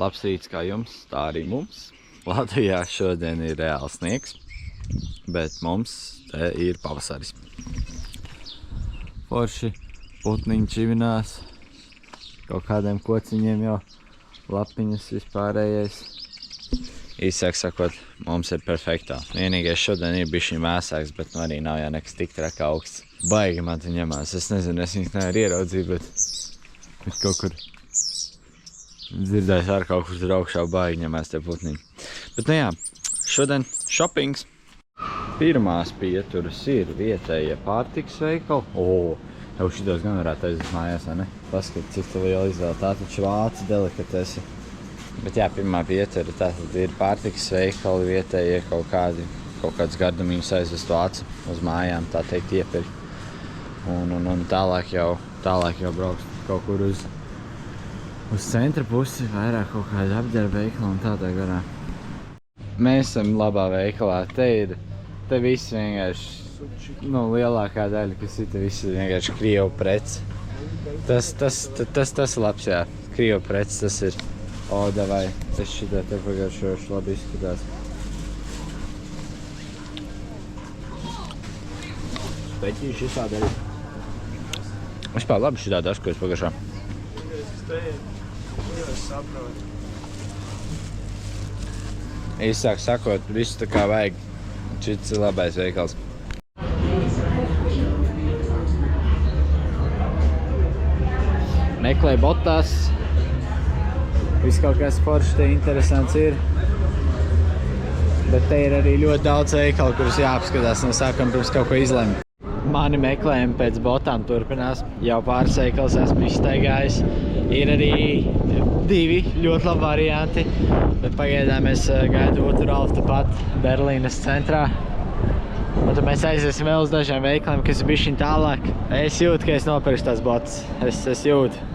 labs rīts kā jums, tā arī mums. Latvijā šodien ir reāls sniegs, bet mums te ir pavasaris. Forši putniņi čivinās, kaut kādiem kociņiem jau lapiņas vispārējais. Īsāk sakot, mums ir perfektā. Vienīgais šodien ir bišķiņ mēsāks, bet nu arī nav jau nekas tik traka augsts. Baigi man te ņemās, es nezinu, es viņus nevaru ieraudzīt, bet kaut kur dzirdēs ar kaut kur tur augšā baigi ņemās tie putniņi. Bet nu jā, šodien shoppings. Pirmās pieturas ir vietējie pārtikas veikali. Jau šitos gan varētu aiziet mājās, vai ne? Paskat, cik tu liela izvēle, tā taču vācu delikatesi. Bet jā, pirmā pietura tātad ir pārtikas veikali vietējie kaut kāds gardumiņus aizvest vācu uz mājām, tā teikt iepirkt. Un tālāk jau brauks kaut kur uz centra pusi, vairāk kaut kāda apģērba veikala un tādā garā. Mēs esam labā veikalā, te viss vienkārši, lielākā daļa, kas ir, te viss ir vienkārši krievu preci. Tas labs, jā, krievu preci tas ir. Davai, es šitā te pagaršošu, labi izskatās. Speķīši izsāda arī. Vispār labi šitā dažkojas pagaršā. Īsāk sakot, visu tā kā vajag. Šits ir labais veikals. Meklēju botās. Viss kaut kas foršs te interesants ir. Bet te ir arī ļoti daudz veikalu, kurus jāapskatās no sākuma pirms kaut ko izlemt. Mani meklējumi pēc botām turpinās. Jau pāris veikals esmu izstaigājis. Ir arī 2 ļoti labi varianti. Bet pagaidām es gaidu otru Alfa pat Berlīnes centrā. Un tad mēs aiziesim vēl uz dažiem veikaliem, kas ir bišķiņ tālāk. Es jūtu, ka es nopirkšu tās botas. Es jūtu.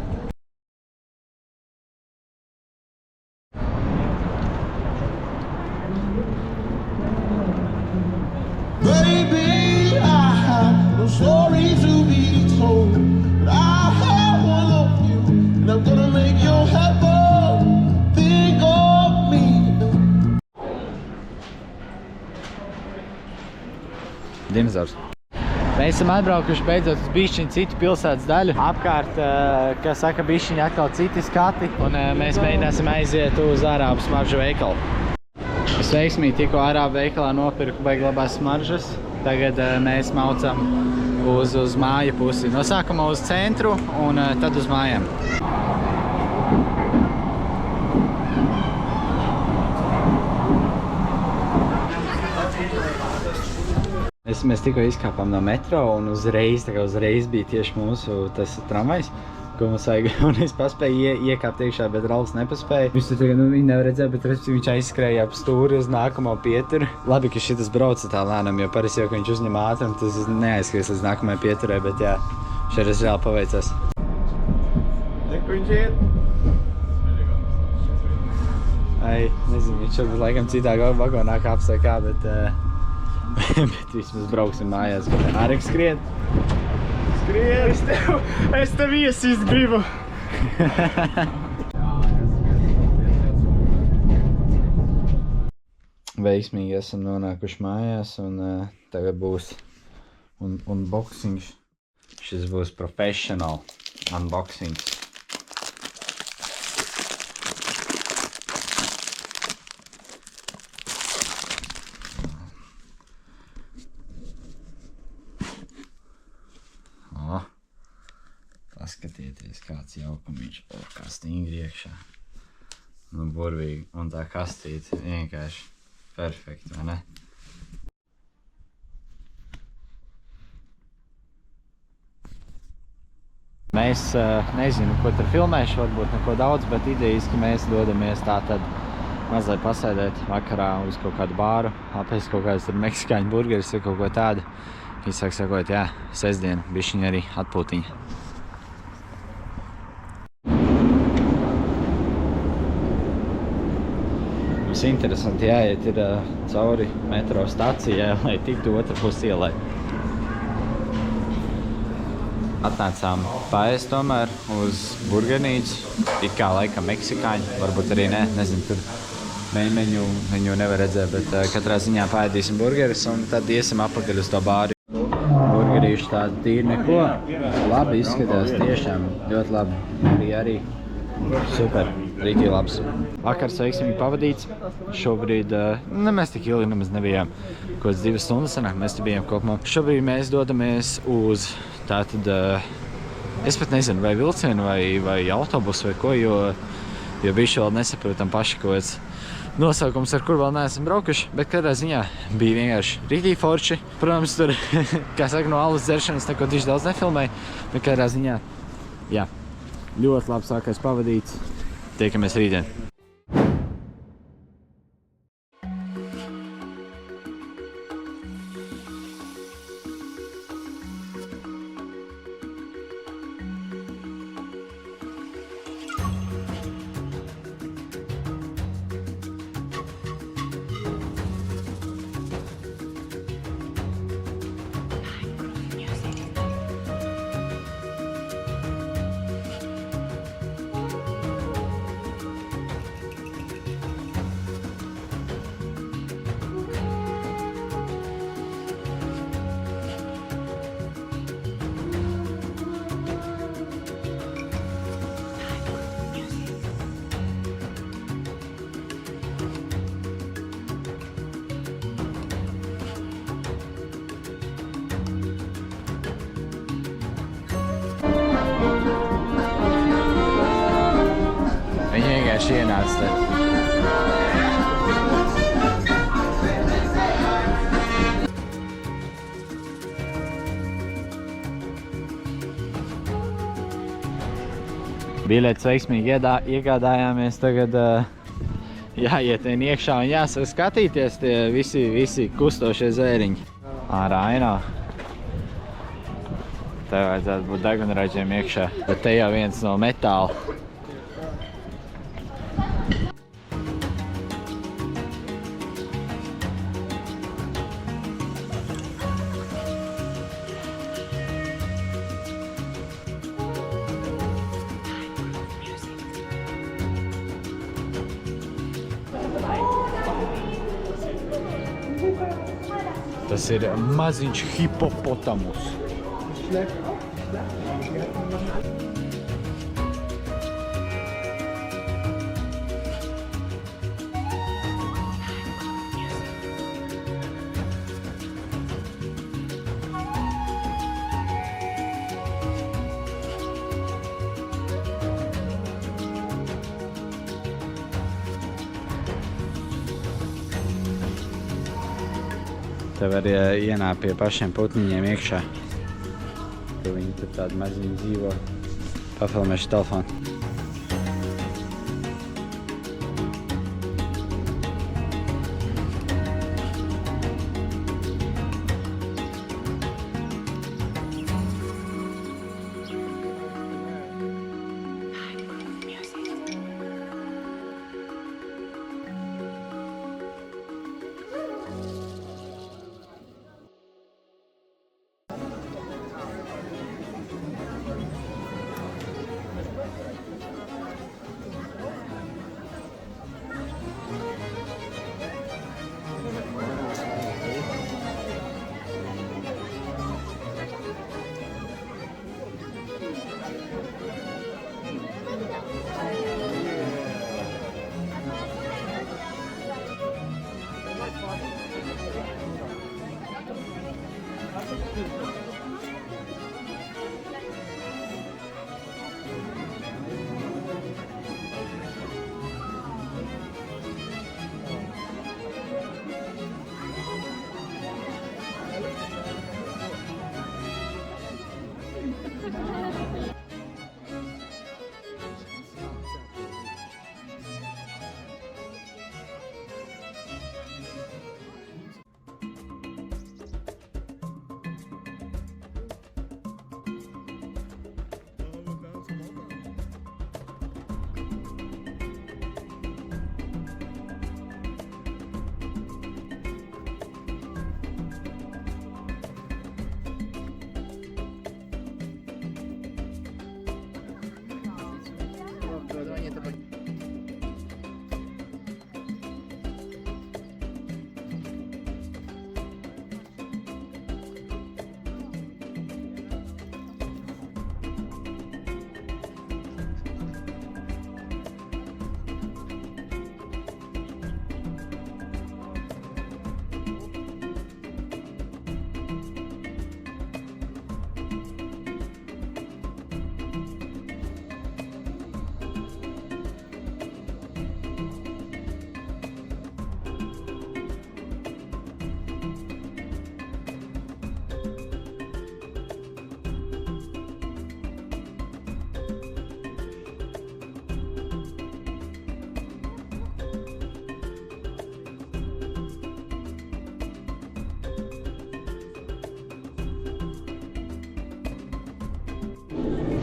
Baby, I have no story to be told, but I have one of you, and I'm gonna make your heaven think of me. Dinozaurs. Mēs esam atbraukuši beidzot uz bišķiņu citu pilsētas daļu. Apkārt, kā saka, bišķiņi atkal citi skati, un mēs mēģināsim aiziet uz ārābu smaržu veikalu. Es veiksmīgi tikko ārābu veikalā nopirku baigi labās smaržas. Tagad mēs maucam uz māju pusi. No sākuma uz centru un tad uz mājām. Mēs tikko izkāpām no metro un uzreiz bija tieši mūsu tas tramvajs, ko mums vajag, un es paspēju iekāpt iekšā, bet Ralfs nepaspēja. Viņš tur tagad, viņi nevar redzēt, bet viņš aizskrēja ap stūri uz nākamo pieturu. Labi, ka šitas brauca tā lēnam, jo parasti jau, ka viņš uzņem ātrumu, tas neaizskries līdz nākamajai pieturai, bet jā, šeit reāli paveicās. Kur viņš iet? Nezinu, viņš šobrīd laikam citā vagonā kāps vai kā, bet vismaz brauksim mājās, kad Āreks skrien. Es tev iesist gribu. Veiksmīgi esam nonākuši mājās un tagad būs unboxings. Šis būs professional unboxings. Paskatieties, kāds jaukumiņš, kā stingri iekšā. Burvīgi, un tā kastīte vienkārši perfekti, vai ne? Mēs nezinu, ko tur filmēšu, varbūt neko daudz, bet idejiski mēs dodamies tā tad mazliet pasēdēt vakarā uz kaut kādu bāru, apēst kaut kādas tur meksikāņu burgeris vai kaut ko tādu. Īsāk sakot, jā, sestdiena, bišķiņa arī atpūtiņa. Mums interesanti jāiet ir cauri metro stacijai, lai tiktu otra pusi ielai. Atnācām paēst tomēr uz burgernīcu. It kā laikam meksikāņi, varbūt arī ne, nezinu, tur menu viņu nevar redzēt, bet katrā ziņā paēdīsim burgeris un tad iesim apakaļ uz to bāri. Burgerīši tādi tīri neko. Labi izskatās, tiešām ļoti labi. Arī super, rītī labs. Vakars veiksmīgi pavadīts. Šobrīd mēs tik ilgi nemaz nebijām. Kaut 2 stundas sanāk, mēs te bijām kopumā. Šobrīd mēs dodamies uz tātad, es pat nezinu, vai vilcienu, vai autobusu, vai ko, jo bišķi vēl nesaprotam paši kaut kāds nosaukums, ar kur vēl neesam braukuši, bet kādā ziņā bija vienkārši rītī forši. Protams, tur, kā saka, no alus dzeršanas neko tieši daudz nefilmēja, bet kādā ziņā, jā, ļoti labs vakars pavadīts. Tiekamies rītdien. Viņi vienkārši ienāca te. Biļetes veiksmīgi iegādājāmies, tagad jāiet iekšā un jāsaka skatīties tie visi kustošie zvēriņi. Raino. Te vajadzētu būt degunraģiem iekšā, bet te jau viens no metāla. Tas ir maziņš hipopotamus. Te var ienākt pie pašiem putniņiem iekšā. Tur viņi tur tādi maziņi dzīvo. Pafilmēšu telefonu.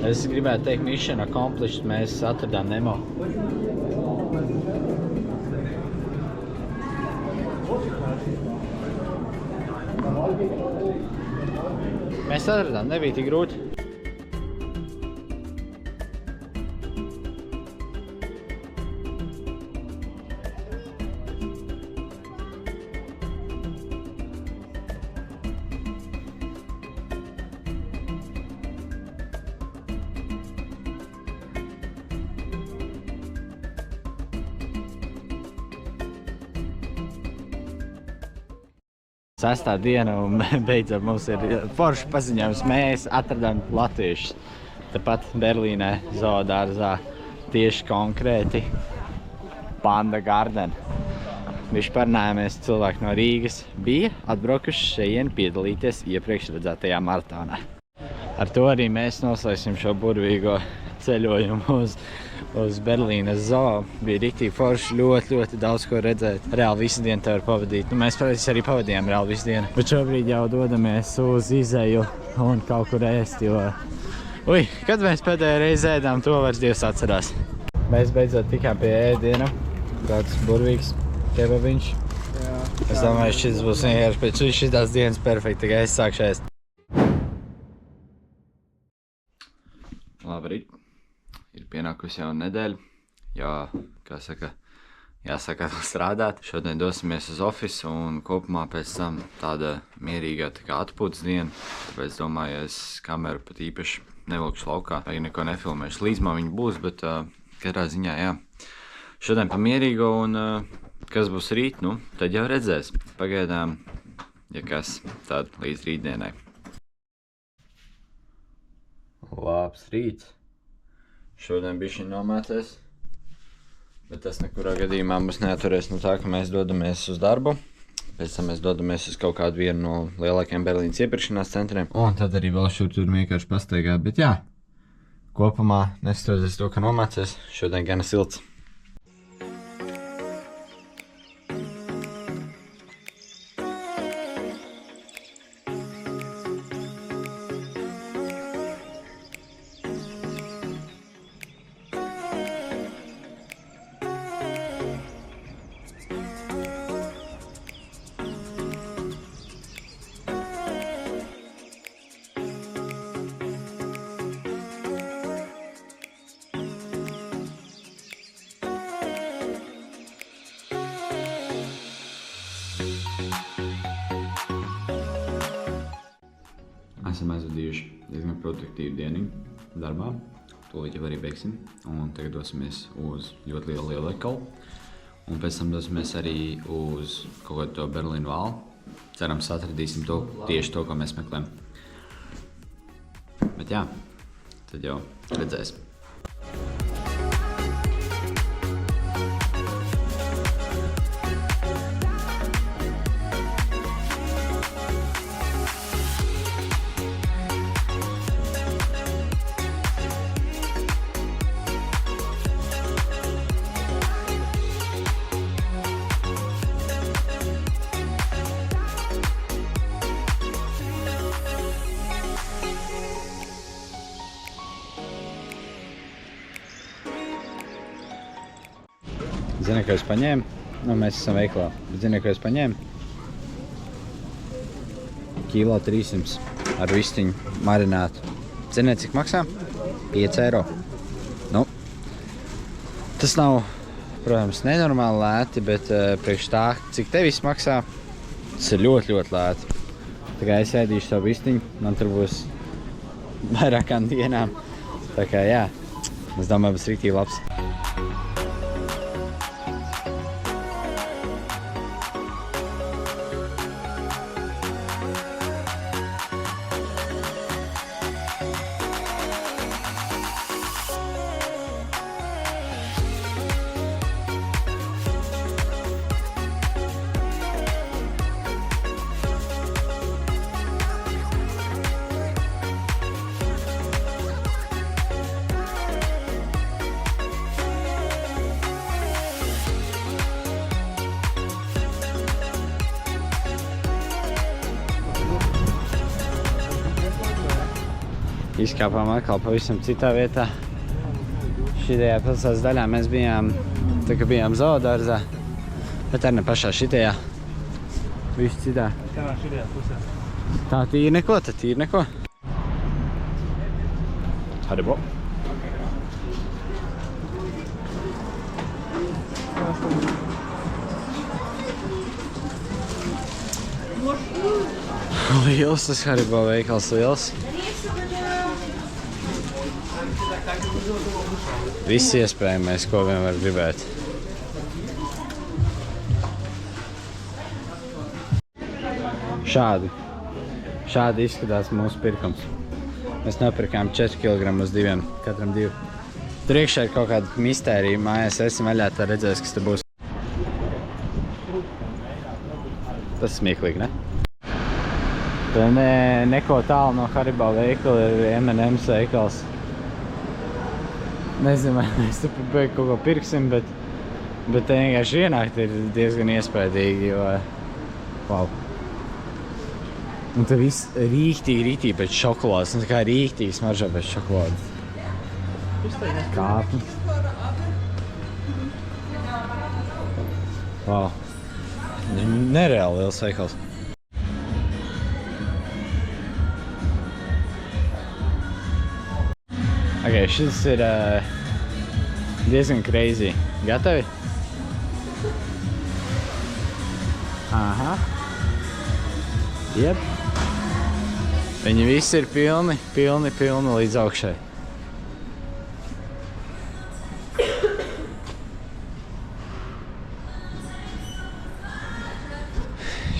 Es gribētu teikt, mission accomplished, mēs atradām Nemo. Mēs atradām, nebija tik grūti. Sestā diena un beidzot mums ir forši paziņojums. Mēs atradām latviešus. Tepat Berlīnē zoodārzā tieši konkrēti Panda Garden. Viņš parunājāmies cilvēki no Rīgas bija atbraukuši šeit piedalīties iepriekš redzētajā maratonā. Ar to arī mēs noslēgsim šo burvīgo ceļojumu uz Berlīnes zoo. Bija riktīgi forši, ļoti daudz ko redzēt. Reāli visu dienu te var pavadīt. Mēs, protams, arī pavadījām reāli visu dienu. Bet šobrīd jau dodamies uz izeju un kaut kur ēst, jo... Ui, kad mēs pēdējā reizi ēdām, to vairs Dievs atcerās. Mēs beidzot tikām pie ēdiena. Tāds burvīgs kebabiņš. Es domāju, šis būs vienkārši pēc šitās dienas perfekti, tikai es sākšu ēst. Labrīt. Ir pienākusi jau nedēļa, jo, kā saka, jāsaka strādāt. Šodien dosimies uz ofisu un kopumā pēc tam tāda mierīga tā kā atpūtas diena. Tāpēc domāju, es kameru pat īpaši nevilkšu laukā, vai neko nefilmēšu. Līdzumā viņi būs, bet katrā ziņā, jā. Šodien pa mierīgo un kas būs rīt, nu, tad jau redzēs. Pagaidām, ja kas, tad līdz rītdienai. Labs rīts. Šodien bišķiņ nomācies, bet tas nekurā gadījumā mums neaturēs no tā, ka mēs dodamies uz darbu. Pēc tam mēs dodamies uz kaut kādu vienu no lielākajiem Berlīnas iepirkšanās centriem. Un tad arī vēl šur tur vienkārši pastaigāt, bet jā, kopumā neskatoties to, ka nomācies, šodien gana silts. Esam aizvadījuši diezgan produktīvu dieniņu darbā. Tūlīt jau arī beigsim. Un tagad dosimies uz ļoti lielu lielveikalu. Un pēc tam dosimies arī uz kaut kādu to Berlīnu vālu. Cerams, atradīsim tieši to, ko mēs meklējam. Bet jā, tad jau redzēsim. Zini, ko es paņēmu? Nu, mēs esam veiklā. Bet zini, ko es paņēmu? Kilo 300 ar vistiņu marinātu. Ziniet, cik maksā? 5 eiro. Nu, tas nav, protams, nenormāli lēti, bet priekš tā, cik tev viss maksā, tas ir ļoti lēti. Tā kā es ēdīšu savu vistiņu, man tur būs vairākām dienām. Tā kā jā, es domāju, būs riktīgi labs. Izkāpām atkal pavisam citā vietā. Šitajā pilsētas daļā mēs bijām, tā kā bijām zoodārzā, bet arī ne pašā šitajā. Viss citā. Tā tīri neko, tad tīri neko. Haribo. Liels tas Haribo veikals, liels. Viss iespējamais, ko vien var gribēt. Šādi izskatās mūsu pirkums. Mēs nopirkām 4 kg uz 2, katram 2. Tur iekšā ir kaut kāda mistērija, mājās esam vaļā, tā redzēs, kas te būs. Tas smieklīgi, ne? Tā neko tālu no Haribo veikala ir M&M's veikals. Nezinu, vai mēs tur kaut ko pirksim, bet te vienkārši ienākt ir diezgan iespaidīgi, jo... Wow. Un te viss rīktīgi pēc šokolādes, un tā kā rīktīgi smaržo pēc šokolādes. Kāpni. Wow. Nereāli liels veikals. Ok, šis ir diezgan crazy. Gatavi? Aha. Jep. Viņi visi ir pilni līdz augšai.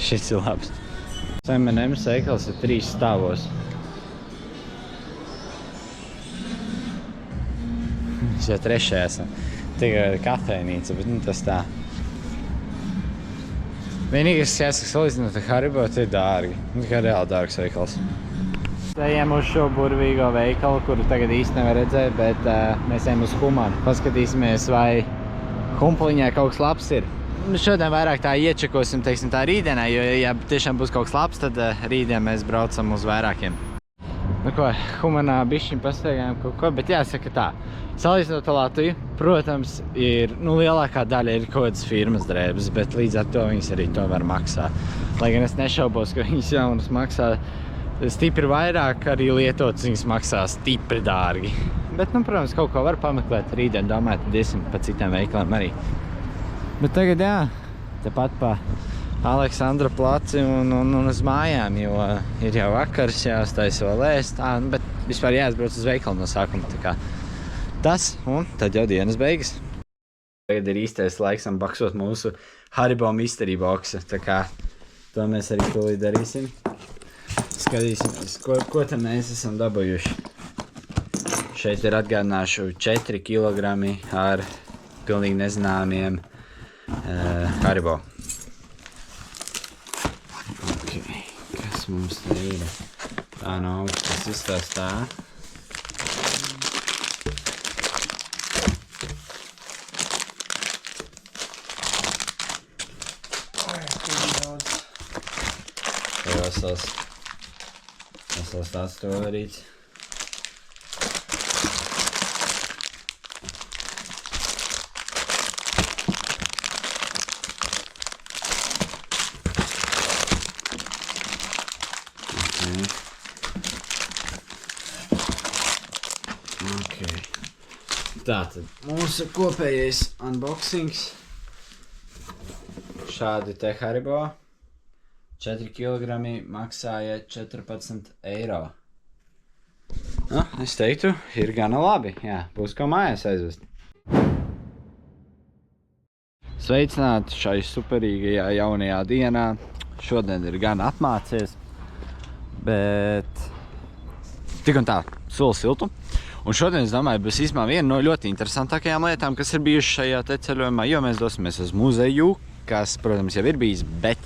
Šis ir labs. M&M's veikals ir 3 stāvos. Mēs jau 3. esam. Tikai kafejnīca, bet tas tā. Vienīgais, kas jāsaka, salīdzinot ar Haribo, tie ir dārgi. Tikai reāli dārgs veikals. Ejam uz šo burvīgo veikalu, kuru tagad īsti nevar redzēt, bet mēs ejam uz Humanu. Paskatīsimies, vai Humpliņai kaut kas labs ir. Šodien vairāk tā iečekosim, teiksim, tā rītdienā, jo, ja tiešām būs kaut kas labs, tad rītdien mēs braucam uz vairākiem. Nu ko, Humanā bišķiņ pastaigājām kaut ko, bet jāsaka tā. Salīdzinot ar Latviju, protams, ir, lielākā daļa ir kaut kādas firmas drēbes, bet līdz ar to viņas arī to var maksāt. Lai gan es nešaubos, ka viņas jaunas maksā stipri vairāk, arī lietotas viņas maksā stipri dārgi. Bet, protams, kaut ko var pameklēt rītdien, domāju, tad iesim pa citiem veikaliem arī. Bet tagad, jā, tepat pa Aleksandra placi un uz mājām, jo ir jau vakars, jāuztaisa vēl ēst, bet vispār jāizbrauc uz veikalu no sākuma, tā kā tas, un tad jau dienas beigas. Tagad ir īstais laiks unboxot mūsu Haribo mystery boxa, tā kā to mēs arī tūlīt darīsim. Skatīsimies, ko te mēs esam dabūjuši. Šeit ir atgādināšu 4 kg ar pilnīgi nezināmiem Haribo. Kas mums te ir? Tā no augšas izstās tā. Vesels tāds tolerīts. Tātad mūsu kopējais unboxings. Šādi te Haribo 4 kg maksāja 14 eiro. Es teiktu, ir gana labi. Jā, būs ko mājās aizvest. Sveicināti šai superīgajā jaunajā dienā. Šodien ir gan apmācies, bet tik un tā, soli siltu. Un šodien, es domāju, būs īstenībā viena no ļoti interesantākajām lietām, kas ir bijuši šajā te ceļojumā, jo mēs dosimies uz muzeju, kas, protams, jau ir bijis, bet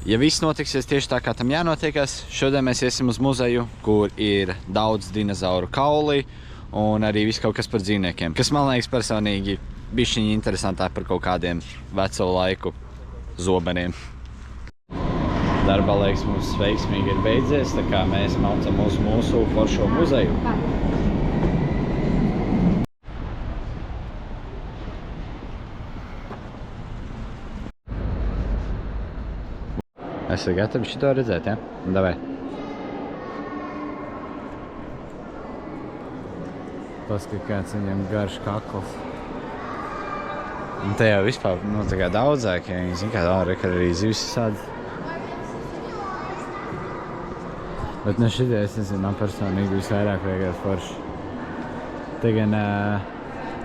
ja viss notiksies tieši tā, kā tam jānotiekās, šodien mēs iesim uz muzeju, kur ir daudz dinozauru kauli un arī viss kaut kas par dzīvniekiem, kas man liekas personīgi bišķiņi interesantāk par kaut kādiem veco laiku zobeniem. Darba laiks mums veiksmīgi ir beidzies, tā kā mēs maucam uz mūsu foršo muzeju. Esat gatavi šito redzēt, ja? Davai. Paskat, kāds viņam garš kakls. Un te jau vispār, tā kā daudzāk, ja viņi zina, kā reka arī zivis sādas. Bet šitie, es nezinu, man personīgi visvairāk vajag forši. Te gan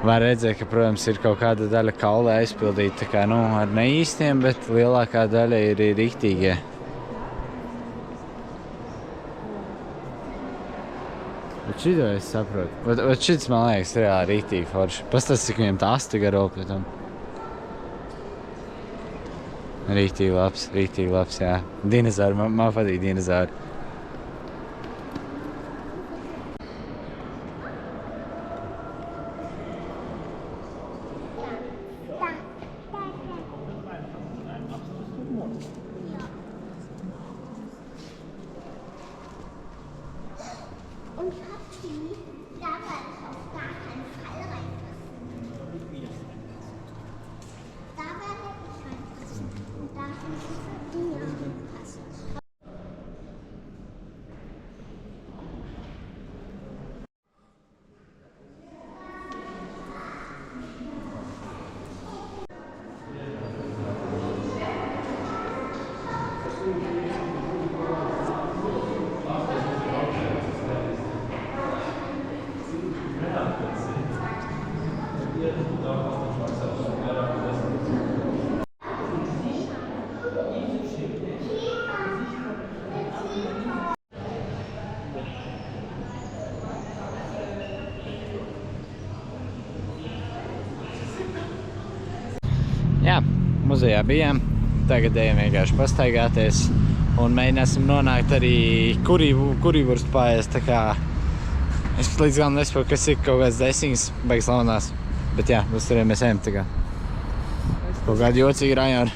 var redzēt, ka, protams, ir kaut kāda daļa kaula aizpildīta, tā kā, ar neīstiem, bet lielākā daļa ir riktīgie. Bet šito es saprotu. Bet šits, man liekas, reāli riktīgi forši. Pastāst, cik viņam tā asti garo pie tam. Riktīgi labs, jā. Dinozauri, man patīk dinozauri. Und Papi, da werde ich auf gar keinen Fall reinpassen. Da werde ich reinpassen. Und da sind die reinpassen. Jā, muzejā bijām, tagad ejam vienkārši pastaigāties un mēģināsim nonākt arī kurīvurstu pārējais, tā kā es līdz galam nesaprotu, kas ir kaut kāds desiņas, baigas launās, bet jā, uz turiem mēs ejam tā kā kaut kādi jocīgi rajoni.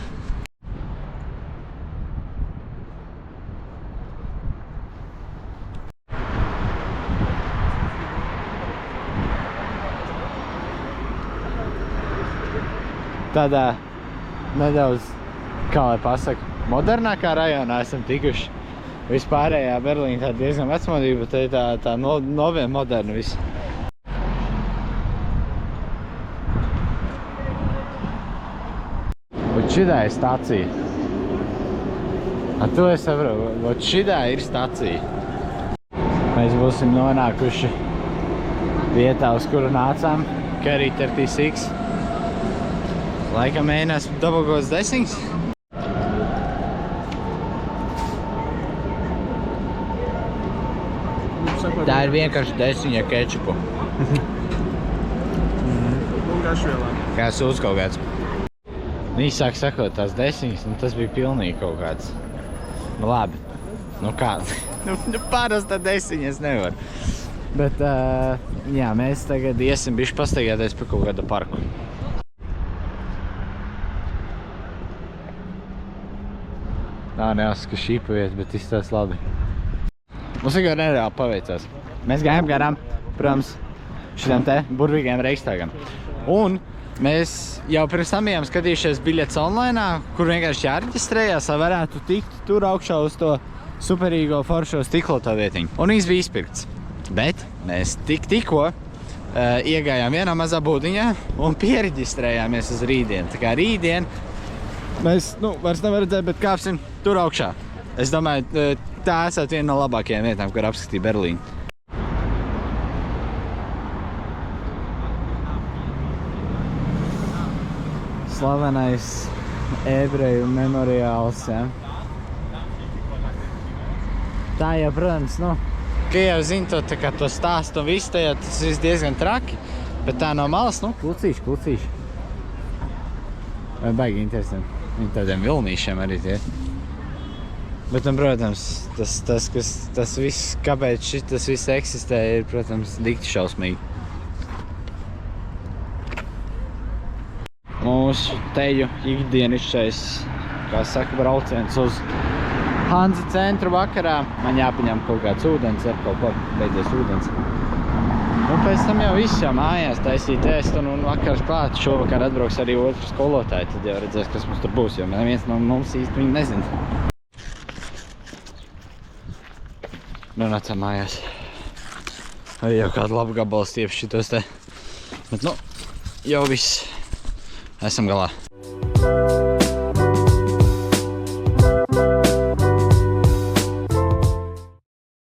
Tādā nedaudz, kā lai pasaka, modernākā rajonā esam tikuši. Vispārējā Berlīna tā diezgan vecmodība, bet tā novien moderna viss. Un šitā ir stacija. To es saprotu, un šitā ir stacija. Mēs būsim nonākuši vietā, uz kuru nācām, Carry 36. Laikam mēģinās dabūgos desiņas. Tā ir vienkārši desiņa ar kečupu. Kā sūds kaut kāds. Viņi sāk sakot tās desiņas, tas bija pilnīgi kaut kāds. Labi. Kā? Parasta desiņa es nevaru. Bet, jā, mēs tagad iesim bišķi pastaigāties pa kaut kādu parku. Neasaka šī pavieta, bet izstās labi. Mums vienkārši nereāli paveicās. Mēs gājām garām, protams, šitam te burvīgajam Reichstagam. Un mēs jau pirms tam bijām skatījušies biļetes online, kur vienkārši jāreģistrējās, lai varētu tikt tur augšā uz to superīgo foršo stikloto vietiņu. Un viņas bija izpirkts. Bet mēs tikko iegājām vienā mazā būdiņā un piereģistrējāmies uz rītdienu. Tā kā rītdien mēs, vairs nevar redzēt, bet kāpsim tur augšā. Es domāju, tā esat viena no labākajām vietām, kur apskatīt Berlīnu. Slavenais ebreju memoriāls, ja. Tā jau, protams, ka jau zinu to stāstu un visu, tas viss diezgan traki, bet tā no malas, klucīši. Baigi interesanti. Viņi tādiem vilnīšiem arī tie. Bet, protams, tas viss, kāpēc tas viss eksistē, ir, protams, dikti šausmīgi. Mūsu teju ikdienišķais, kā saka, brauciens uz Hanza centru vakarā. Man jāpaņem kaut kāds ūdens, ar kaut ko beidzies ūdens. Un pēc tam jau viss jau mājās taisīt ēst un vakars klāt. Šovakar atbrauks arī otru skolotāju, tad jau redzēs, kas mums tur būs, jo neviens no mums īsti viņu nezina. Nonācām mājās. Arī jau kādu labu gabalu stiepšu šitos te. Bet nu, jau viss. Esam galā.